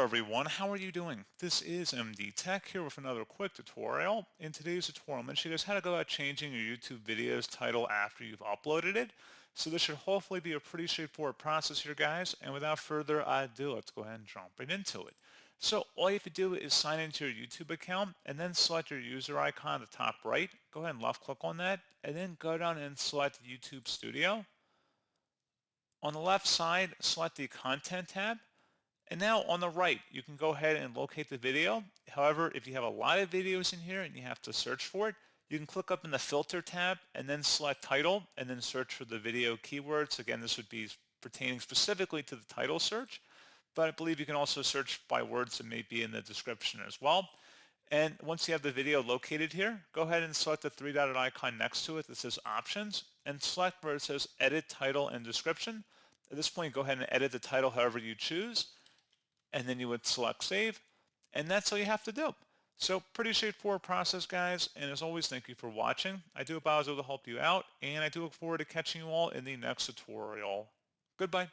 Hello everyone, how are you doing? This is MD Tech here with another quick tutorial. In today's tutorial, I'm going to show you guys how to go about changing your YouTube video's title after you've uploaded it. So this should hopefully be a pretty straightforward process here, guys. And without further ado, let's go ahead and jump right into it. So all you have to do is sign into your YouTube account and then select your user icon at the top right. Go ahead and left click on that and then go down and select YouTube Studio. On the left side, select the Content tab. And now on the right, you can go ahead and locate the video. However, if you have a lot of videos in here and you have to search for it, you can click up in the Filter tab and then select Title and then search for the video keywords. Again, this would be pertaining specifically to the title search, but I believe you can also search by words that may be in the description as well. And once you have the video located here, go ahead and select the three-dotted icon next to it that says Options and select where it says Edit Title and Description. At this point, go ahead and edit the title however you choose, and then you would select Save, and that's all you have to do. So pretty straightforward process, guys, and as always, thank you for watching. I do hope I was able to help you out, and I do look forward to catching you all in the next tutorial. Goodbye.